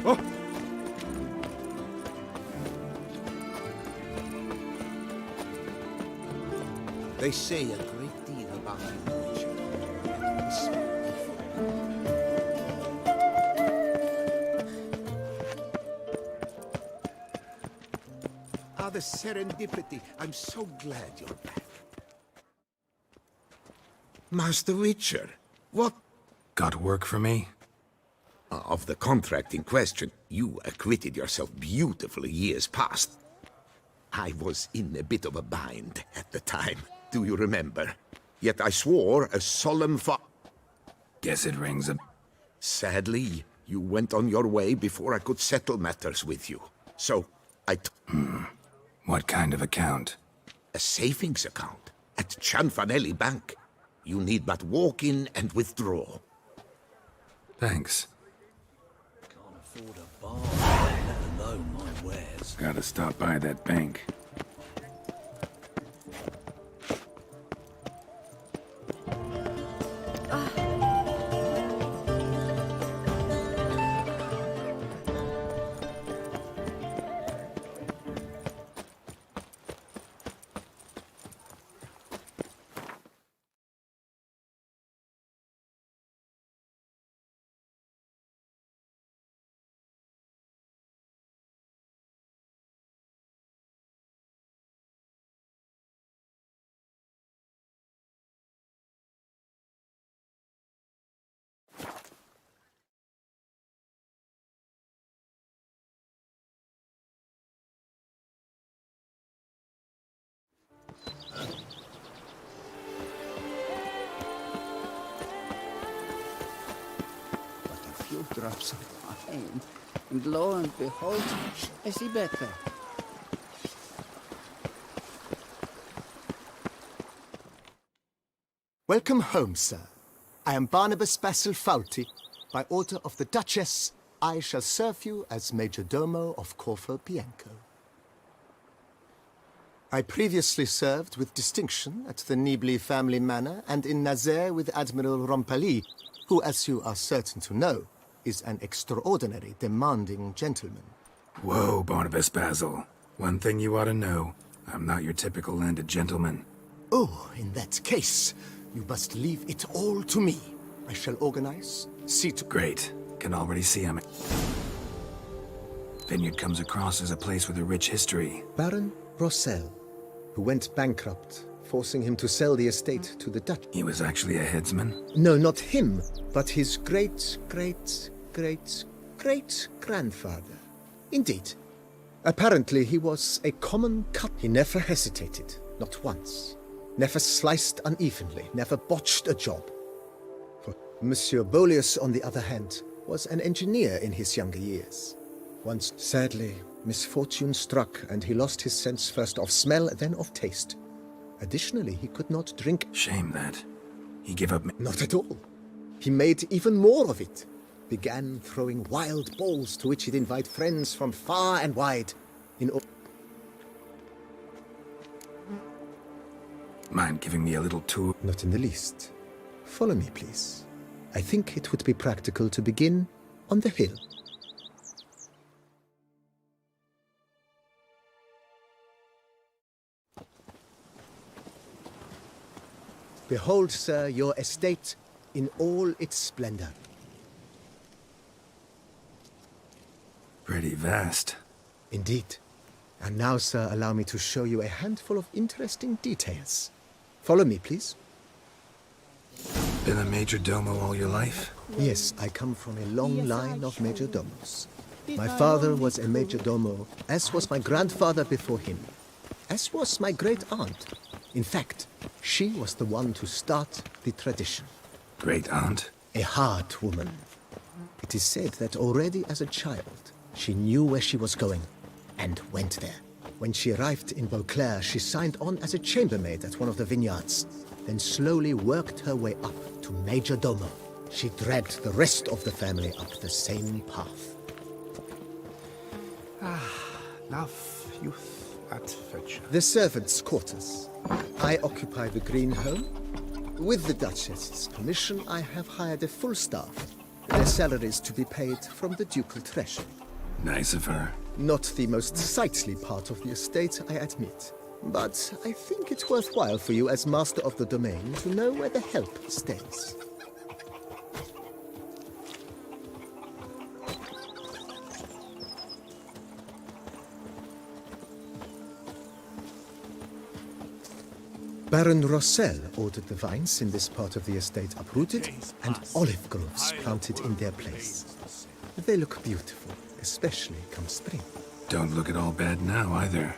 Oh! They say a great deal about you, Richard. Ah, the serendipity. I'm so glad you're back. Master Witcher, what? Got work for me? Of the contract in question, you acquitted yourself beautifully years past. I was in a bit of a bind at the time. Do you remember? Yet I swore a solemn Guess it rings a... Sadly, you went on your way before I could settle matters with you. So, I What kind of account? A savings account at Cianfanelli Bank. You need but walk in and withdraw. Thanks. Can't afford a bar, let alone my wares. Gotta stop by that bank. Drops of wine, and lo and behold, I see better. Welcome home, sir. I am Barnabas Basil-Fawlty. By order of the Duchess, I shall serve you as Major Domo of Corvo Bianco. I previously served with distinction at the Nibli family manor and in Nazaire with Admiral Rompali, who, as you are certain to know, is an extraordinary, demanding gentleman. Whoa, Barnabas Basil. One thing you ought to know. I'm not your typical landed gentleman. Oh, in that case, you must leave it all to me. I shall organize, see to... Great. Can already see him. Vineyard comes across as a place with a rich history. Baron Rossel, who went bankrupt, forcing him to sell the estate to the Dutch. He was actually a headsman? No, not him, but his great-grandfather. Indeed. Apparently he was a common cut. He never hesitated, not once. Never sliced unevenly, never botched a job. For Monsieur Bolius, on the other hand, was an engineer in his younger years. Once, sadly, misfortune struck and he lost his sense first of smell, then of taste. Additionally, he could not drink. Shame that. He gave up... Not at all. He made even more of it. Began throwing wild balls to which he'd invite friends from far and wide. Mind giving me a little tour? Not in the least. Follow me, please. I think it would be practical to begin on the hill. Behold, sir, your estate in all its splendor. Pretty vast. Indeed. And now, sir, allow me to show you a handful of interesting details. Follow me, please. Been a major domo all your life? Yes, I come from a long line of major domos. My father was a major domo, as was my grandfather before him, as was my great-aunt. In fact, she was the one to start the tradition. Great-aunt? A hard woman. It is said that already as a child, she knew where she was going, and went there. When she arrived in Beauclair, she signed on as a chambermaid at one of the vineyards, then slowly worked her way up to major domo. She dragged the rest of the family up the same path. Love, youth, adventure. The servants' quarters. I occupy the green home. With the Duchess's permission, I have hired a full staff. Their salaries to be paid from the ducal treasury. Nice of her. Not the most sightly part of the estate, I admit. But I think it's worthwhile for you as master of the domain to know where the help stays. Baron Rossel ordered the vines in this part of the estate uprooted and olive groves planted in their place. They look beautiful, especially come spring. Don't look at all bad now, either.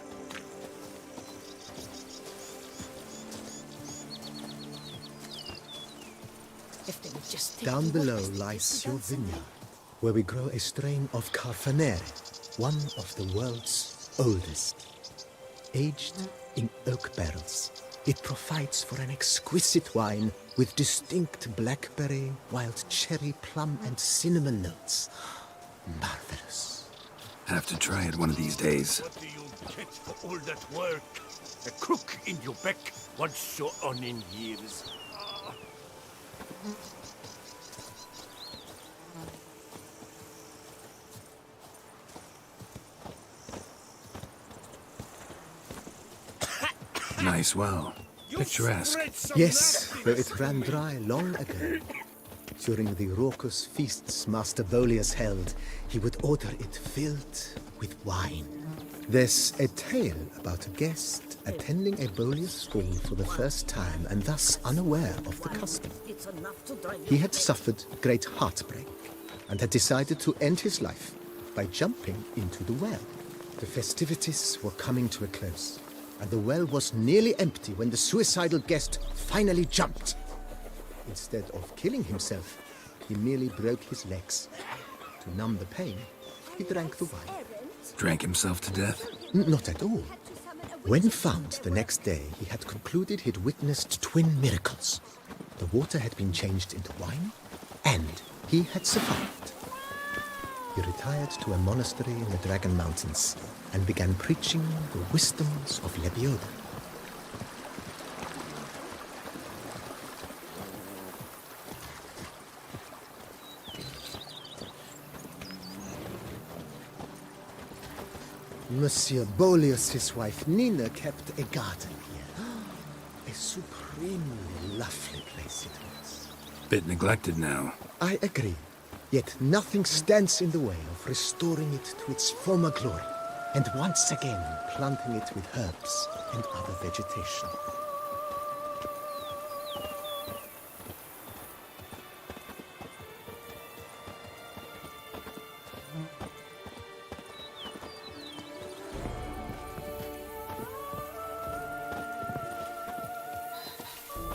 If they would just Down below lies your vineyard, where we grow a strain of Carfanere, one of the world's oldest. Aged in oak barrels, it provides for an exquisite wine with distinct blackberry, wild cherry, plum, and cinnamon notes. Marvelous. Have to try it one of these days. What do you get for all that work? A crook in your back once so on in years. Nice well. Picturesque. Yes, though it ran dry long ago. During the raucous feasts Master Bolius held, he would order it filled with wine. There's a tale about a guest attending a Bolius ball for the first time and thus unaware of the custom. He had suffered great heartbreak and had decided to end his life by jumping into the well. The festivities were coming to a close, and the well was nearly empty when the suicidal guest finally jumped. Instead of killing himself, he merely broke his legs. To numb the pain, he drank the wine. Drank himself to death? Not at all. When found the next day, he had concluded he'd witnessed twin miracles. The water had been changed into wine, and he had survived. He retired to a monastery in the Dragon Mountains and began preaching the wisdoms of Lebioda. Monsieur Bolius' wife Nina kept a garden here. A supremely lovely place it was. Bit neglected now. I agree. Yet nothing stands in the way of restoring it to its former glory, and once again planting it with herbs and other vegetation.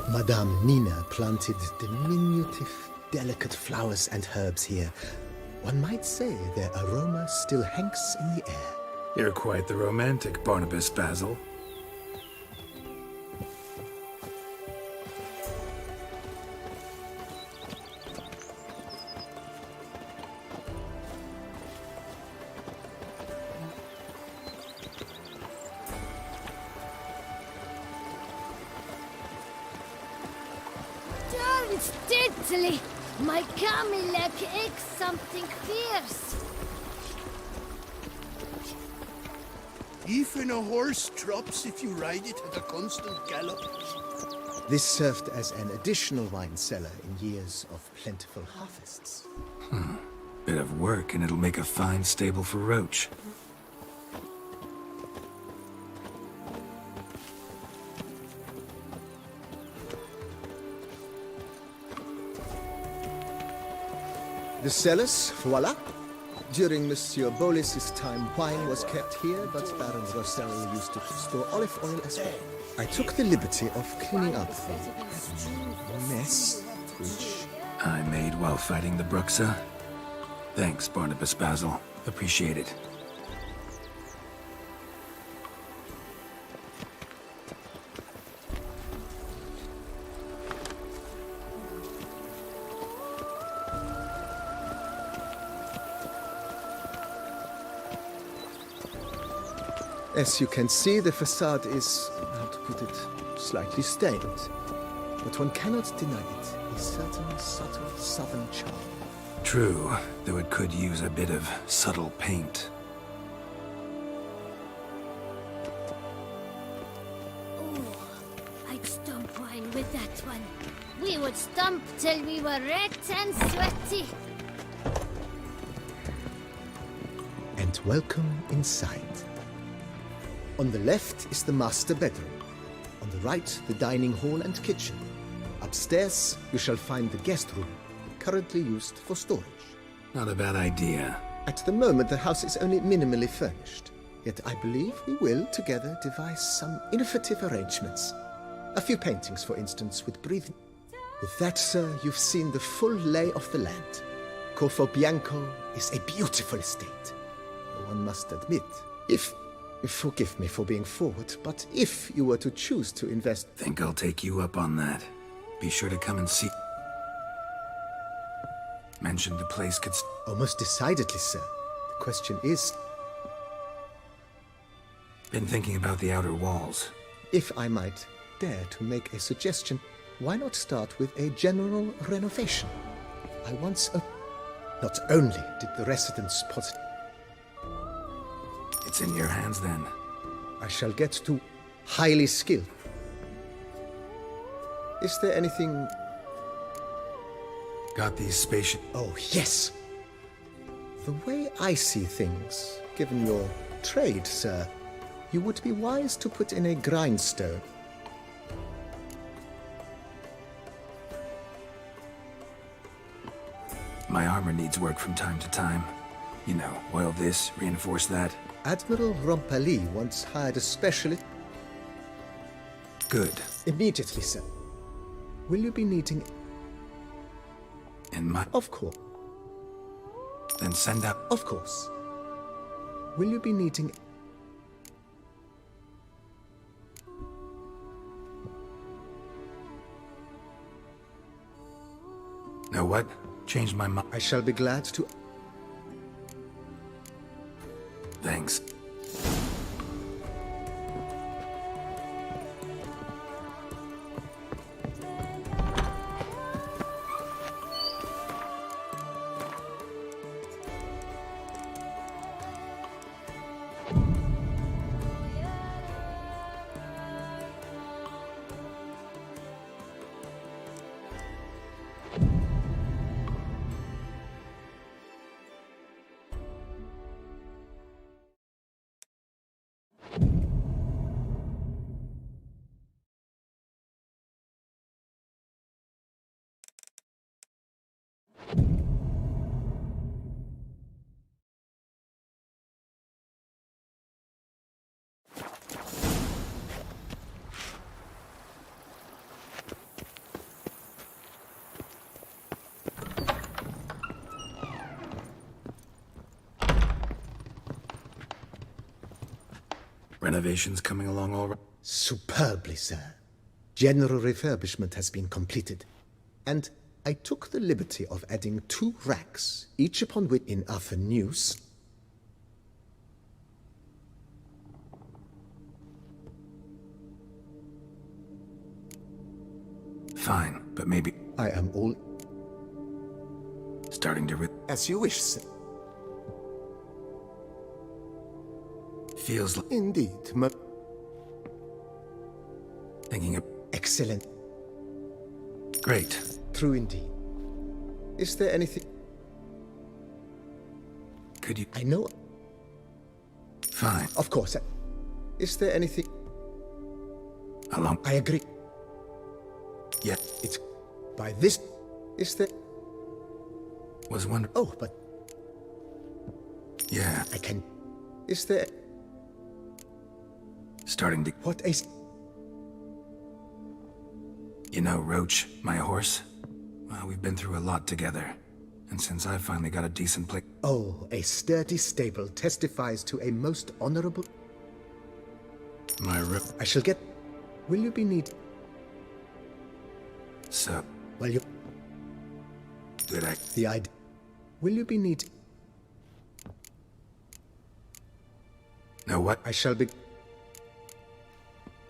Madame Nina planted diminutive, delicate flowers and herbs here. One might say their aroma still hangs in the air. You're quite the romantic, Barnabas Basil. Steadily, my Camilec aches something fierce. Even a horse drops if you ride it at a constant gallop. This served as an additional wine cellar in years of plentiful harvests. Bit of work and it'll make a fine stable for Roach. The cellars, voila. During Monsieur Bolis's time, wine was kept here, but Baron Rossel used it to store olive oil as well. I took the liberty of cleaning up the mess, which I made while fighting the Bruxa. Thanks, Barnabas Basil. Appreciate it. As you can see, the facade is, how to put it, slightly stained. But one cannot deny it, a certain subtle southern charm. True, though it could use a bit of subtle paint. Oh, I'd stomp wine with that one. We would stomp till we were red and sweaty. And welcome inside. On the left is the master bedroom. On the right, the dining hall and kitchen. Upstairs, you shall find the guest room, currently used for storage. Not a bad idea. At the moment, the house is only minimally furnished. Yet I believe we will together devise some innovative arrangements. A few paintings, for instance, with breathing. With that, sir, you've seen the full lay of the land. Corfo Bianco is a beautiful estate. One must admit, forgive me for being forward, but if you were to choose to invest... Think I'll take you up on that. Be sure to come and see. Mentioned the place could... Oh, most decidedly, sir. The question is... Been thinking about the outer walls. If I might dare to make a suggestion, why not start with a general renovation? I once... Not only did the residents posit... It's in your hands then. I shall get to highly skilled. Is there anything... Got these spaceship... Oh, yes! The way I see things, given your trade, sir, you would be wise to put in a grindstone. My armor needs work from time to time. You know, oil this, reinforce that. Admiral Rompali once hired a specialist... Good. Immediately, sir. Will you be needing... And my... Of course. Then send out... Of course. Will you be needing... Know what? Changed my mind. I shall be glad to... Thanks. Renovations coming along all right? Superbly, sir. General refurbishment has been completed. And I took the liberty of adding 2 racks, each upon which in other news... Fine, but maybe... I am all... Starting to... As you wish, sir. Feels like... Indeed, Thinking of... Excellent. Great. True indeed. Is there anything... Could you... I know... Fine. Of course. Is there anything... Along... I agree. Yeah. It's... By this... Is there... Was one... Oh, but... Yeah. I can... Is there... Starting to... What a... You know, Roach, my horse? Well, we've been through a lot together. And since I finally got a decent place... Oh, a sturdy stable testifies to a most honorable... My I shall get... Will you be need... So... Well, you... Good The idea... Will you be need... Know what? I shall be...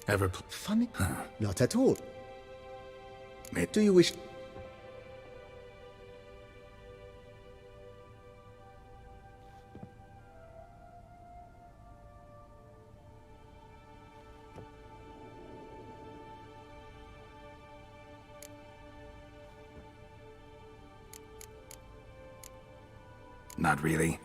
Ever Funny? Huh. Not at all. Mate. Do you wish... Not really.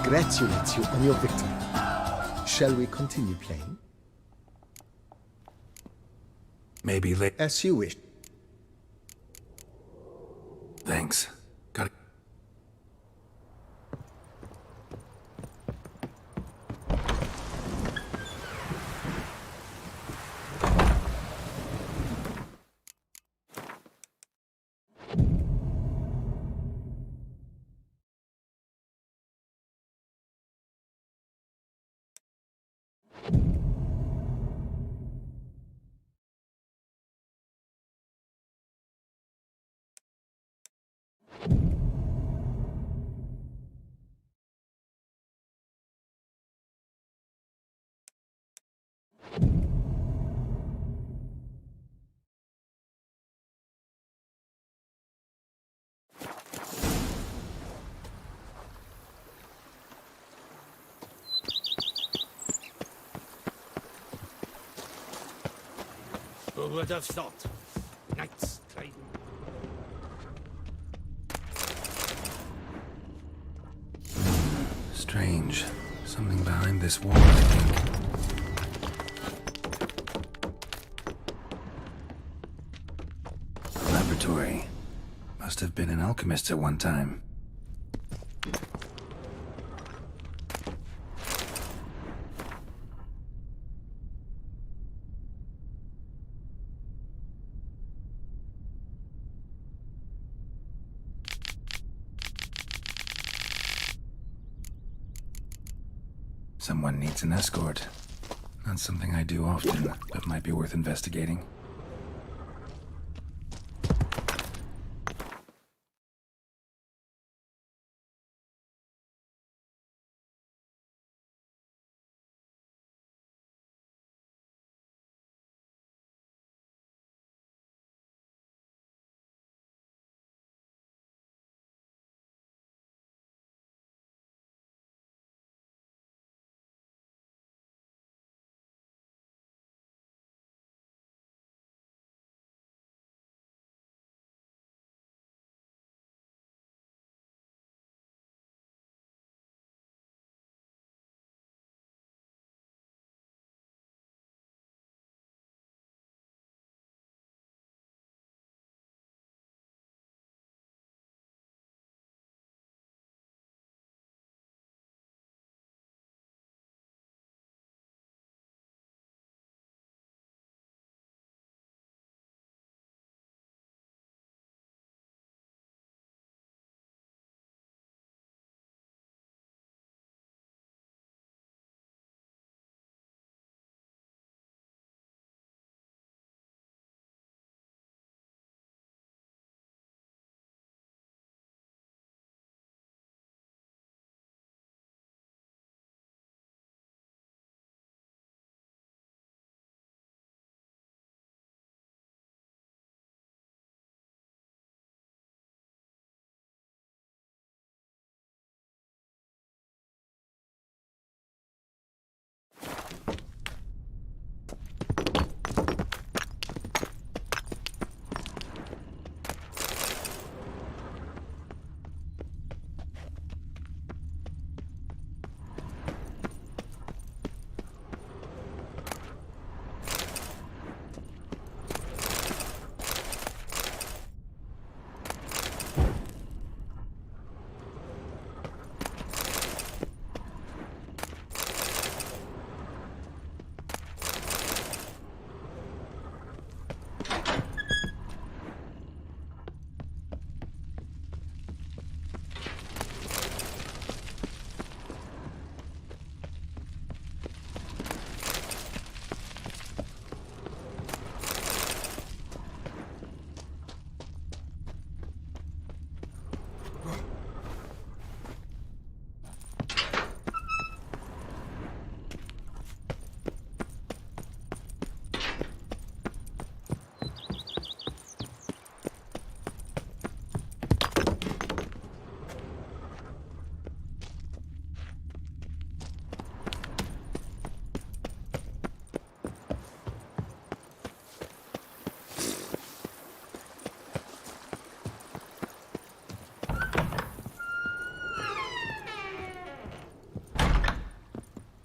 Congratulate you on your victory. Shall we continue playing? Maybe later. As you wish. Thanks. Got it. Who would have thought? Knights trying. Strange. Something behind this wall, I think. A laboratory. Must have been an alchemist at one time. Someone needs an escort. Not something I do often, but might be worth investigating.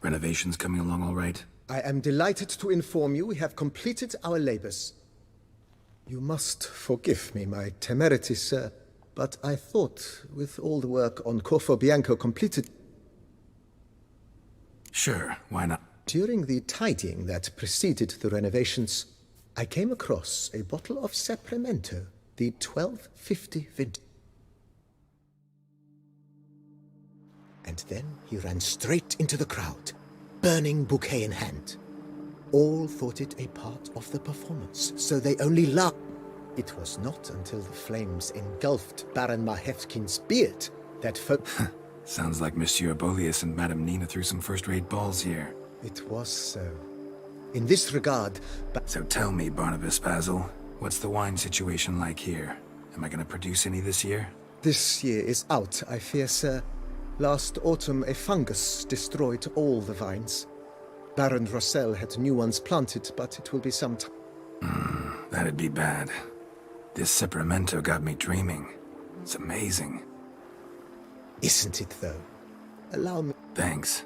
Renovations coming along all right? I am delighted to inform you we have completed our labors. You must forgive me my temerity, sir, but I thought with all the work on Corfo Bianco completed... Sure, why not? During the tidying that preceded the renovations, I came across a bottle of Sapramento, the 1250 vintage. And then he ran straight into the crowd, burning bouquet in hand. All thought it a part of the performance, so they only laughed. It was not until the flames engulfed Baron Mahevkin's beard that Sounds like Monsieur Bolius and Madame Nina threw some first-rate balls here. It was so. In this regard, So tell me, Barnabas Basil, what's the wine situation like here? Am I gonna produce any this year? This year is out, I fear, sir. Last autumn, a fungus destroyed all the vines. Baron Rossel had new ones planted, but it will be some time. That'd be bad. This Sapramento got me dreaming. It's amazing. Isn't it, though? Allow me... Thanks.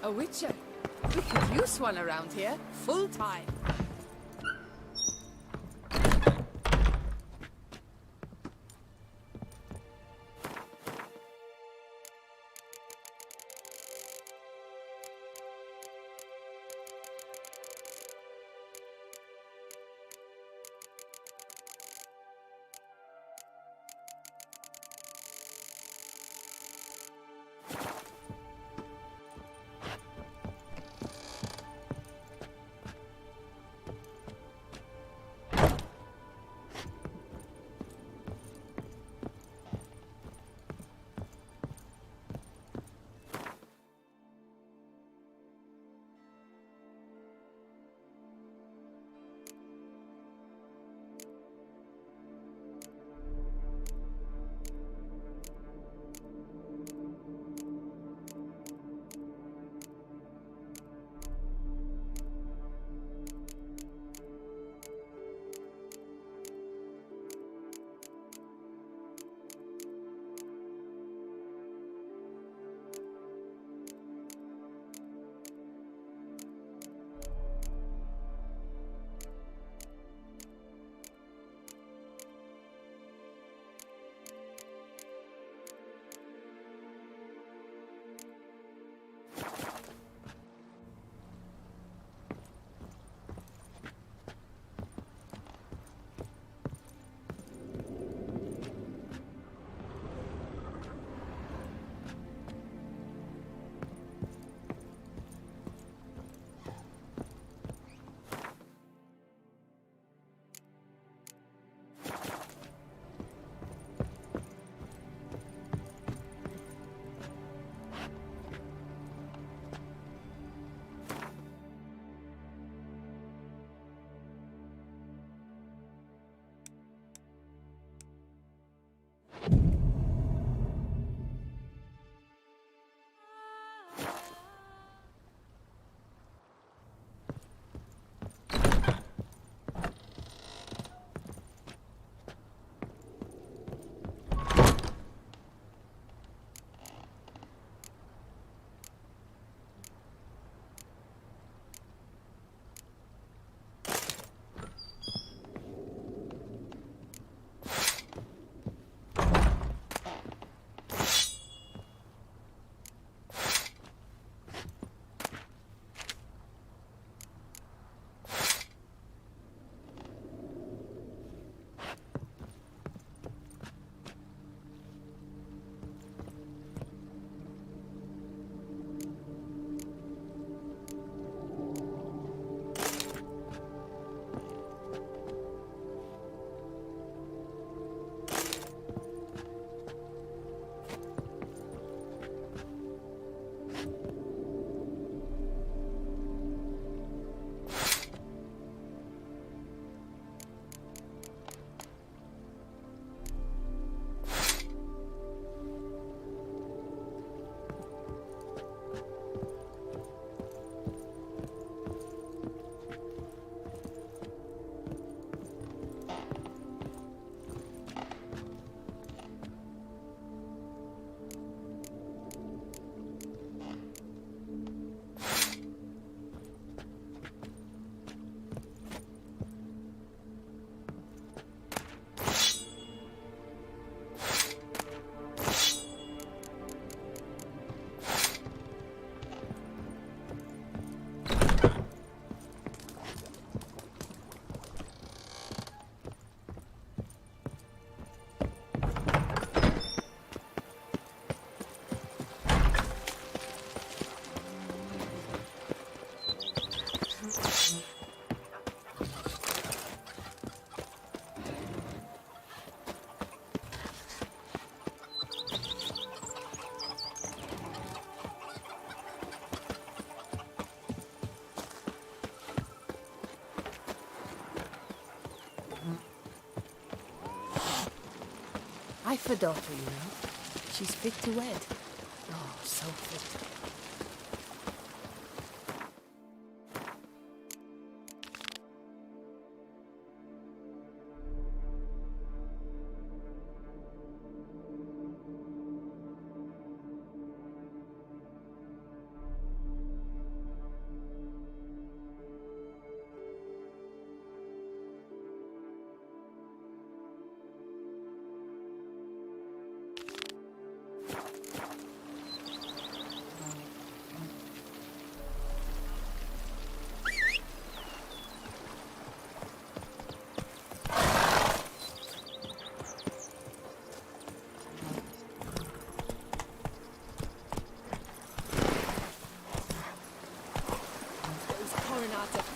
A witcher. We could use one around here, full time. I've a daughter, you know. She's fit to wed. Oh, so fit.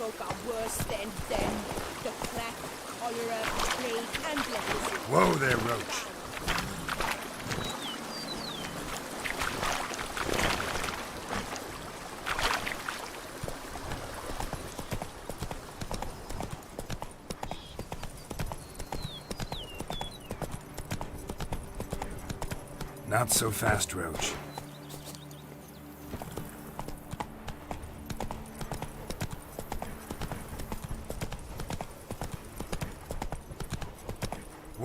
folk are worse than them. The plague, cholera, plague, and leprosy. Whoa there, Roach. Not so fast, Roach.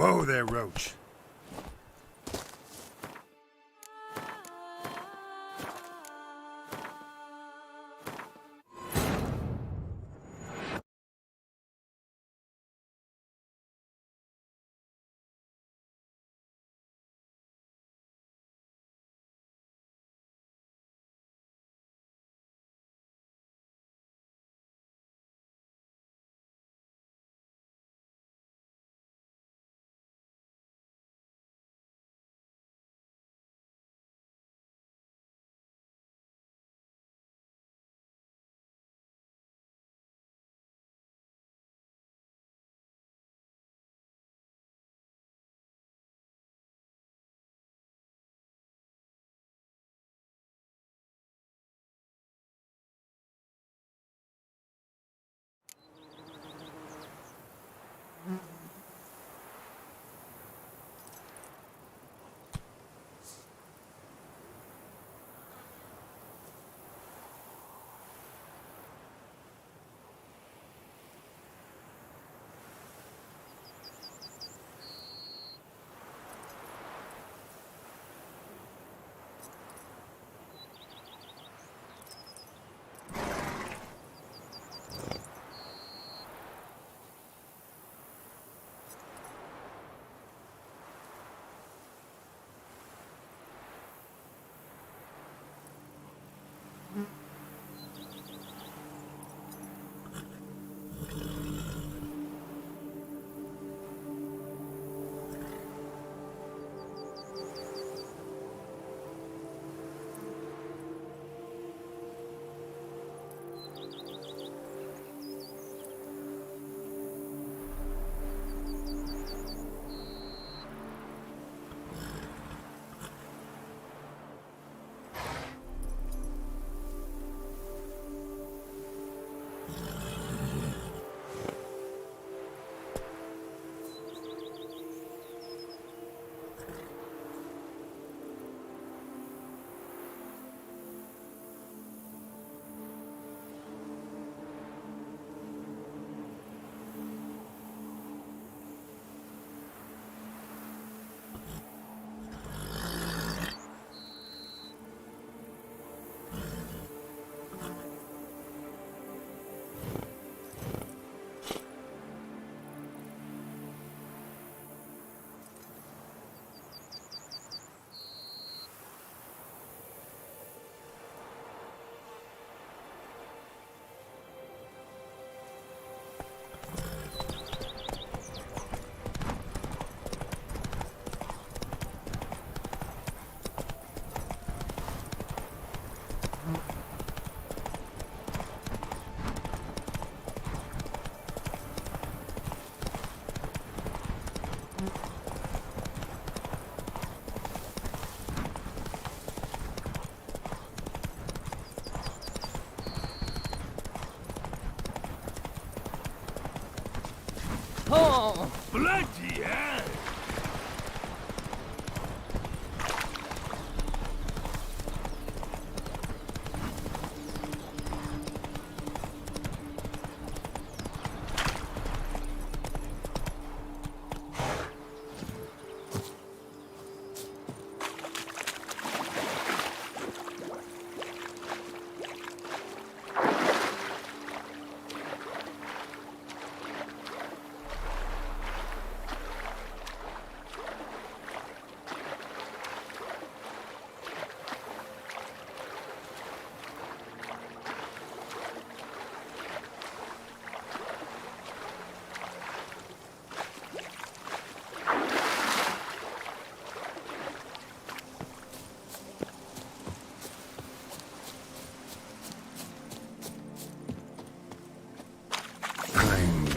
Whoa there, Roach.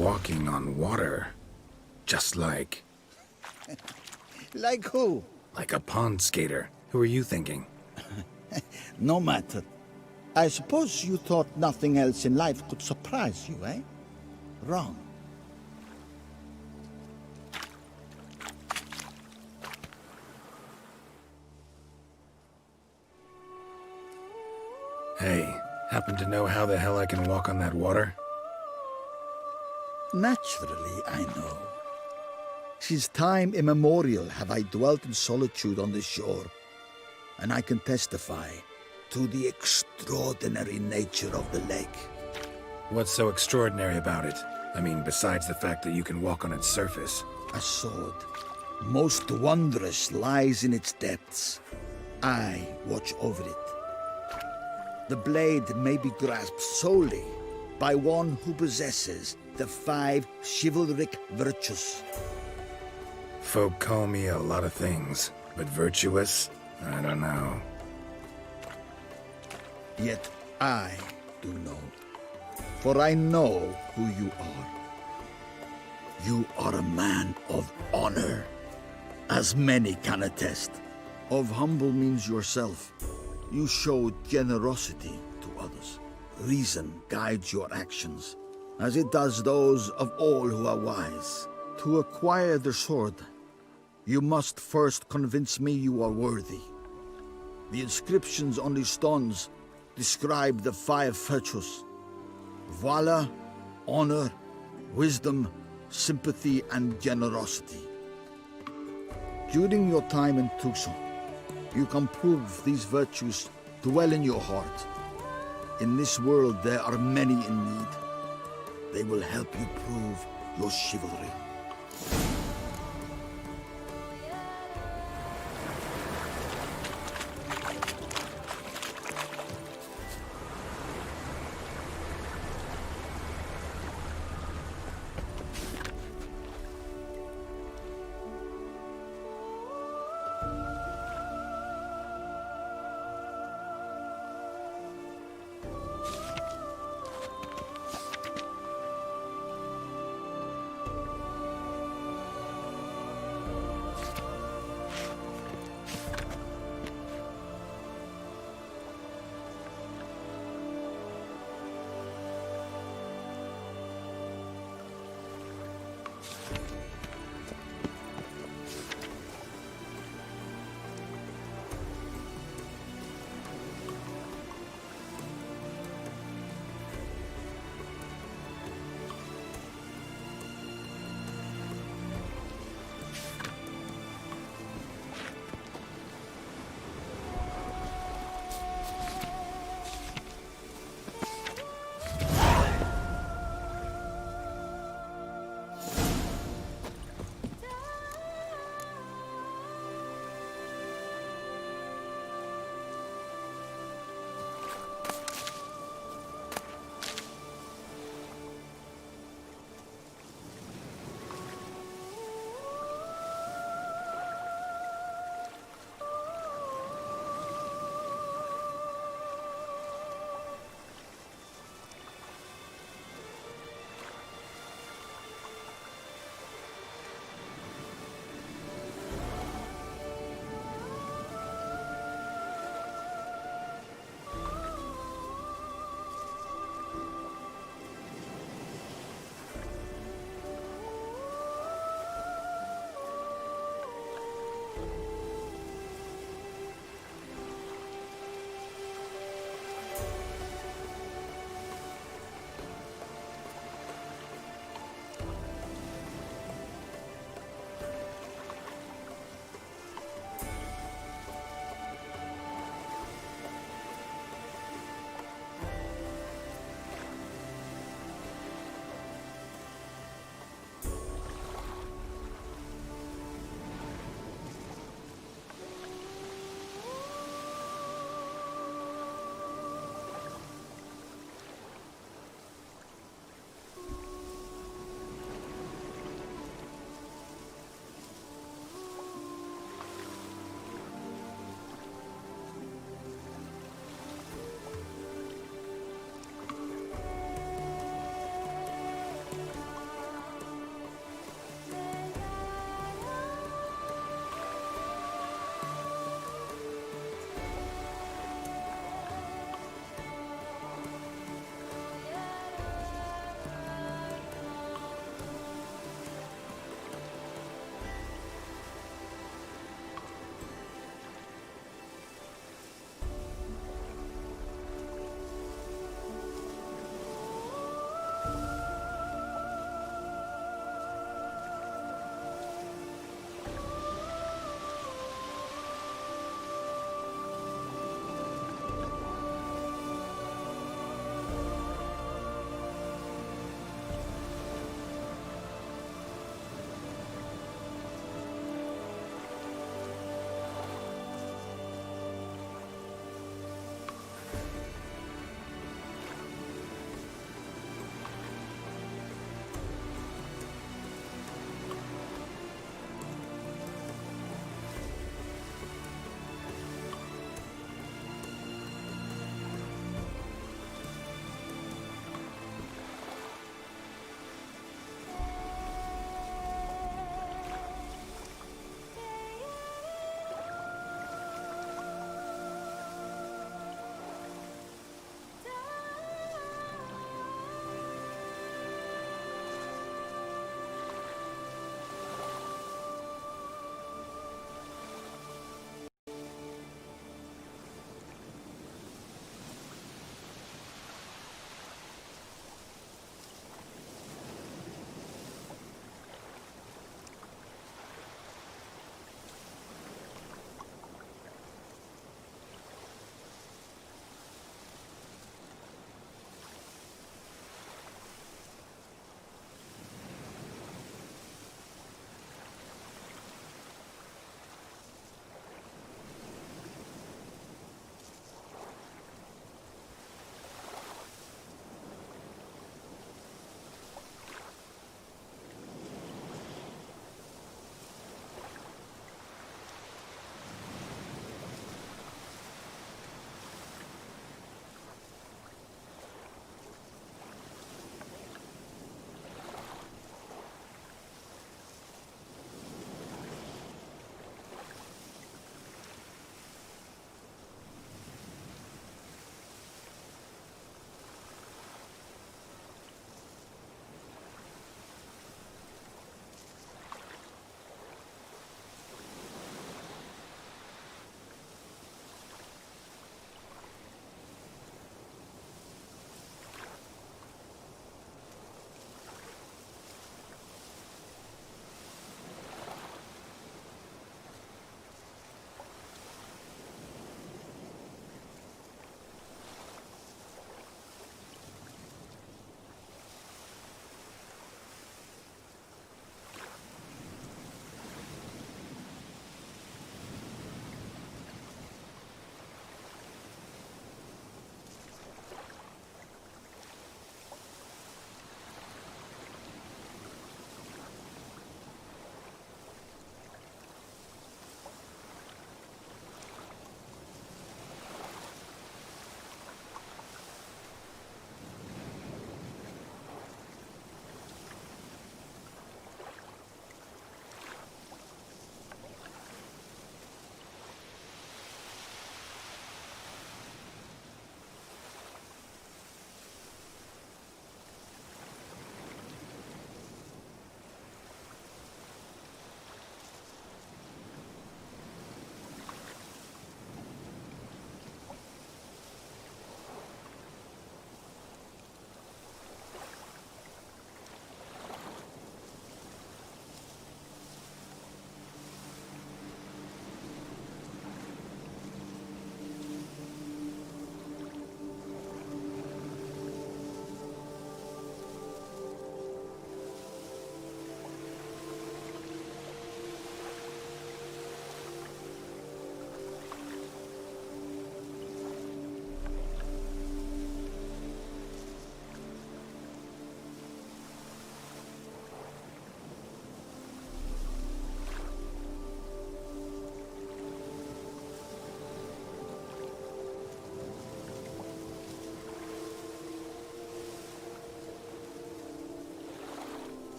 walking on water. Just like... Like who? like a pond skater. Who are you thinking? No matter. I suppose you thought nothing else in life could surprise you, eh? Wrong. Hey, happen to know how the hell I can walk on that water? Naturally, I know. Since time immemorial have I dwelt in solitude on this shore, and I can testify to the extraordinary nature of the lake. What's so extraordinary about it? I mean, besides the fact that you can walk on its surface. A sword, most wondrous, lies in its depths. I watch over it. The blade may be grasped solely by one who possesses the 5 chivalric virtues. Folk call me a lot of things, but virtuous? I don't know. Yet I do know. For I know who you are. You are a man of honor, as many can attest. Of humble means yourself. You show generosity to others. Reason guides your actions, as it does those of all who are wise. To acquire the sword, you must first convince me you are worthy. The inscriptions on the stones describe the 5 virtues: valor, honor, wisdom, sympathy, and generosity. During your time in Tucson, you can prove these virtues dwell in your heart. In this world, there are many in need. They will help you prove your chivalry.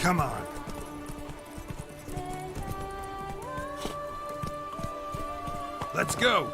Come on. Let's go.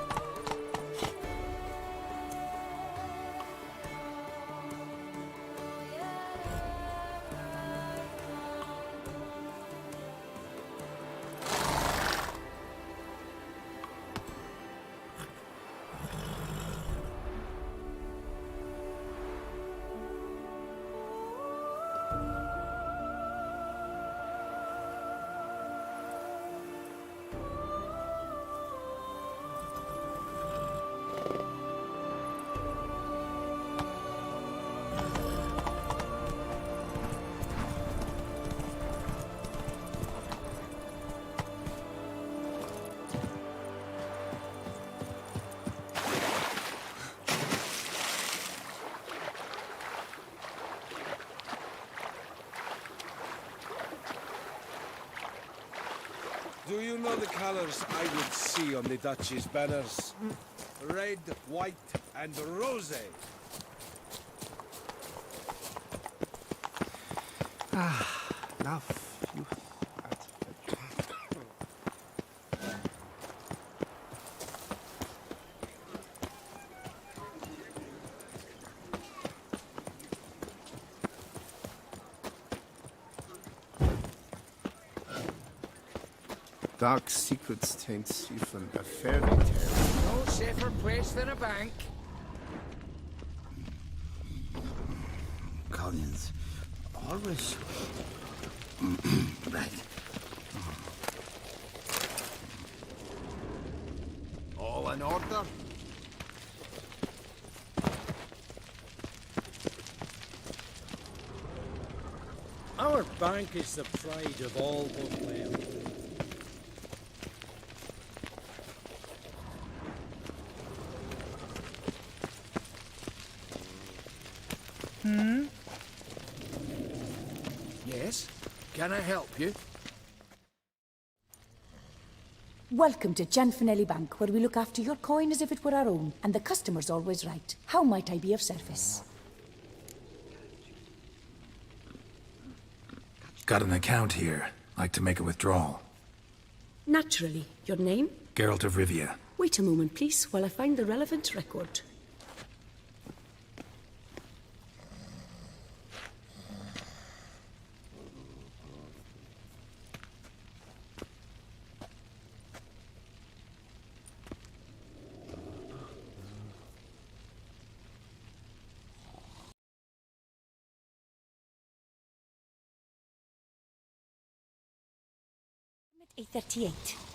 Do you know the colors I would see on the Duchy's banners? Red, white, and rose. Enough. Dark secrets taint even a fairy tale. No safer place than a bank. Collins, always... right. All in order? Our bank is the pride of all Bethlehem. Yes? Can I help you? Welcome to Gianfinelli Bank, where we look after your coin as if it were our own, and the customer's always right. How might I be of service? Got an account here. Like to make a withdrawal. Naturally. Your name? Geralt of Rivia. Wait a moment, please, while I find the relevant record. A38.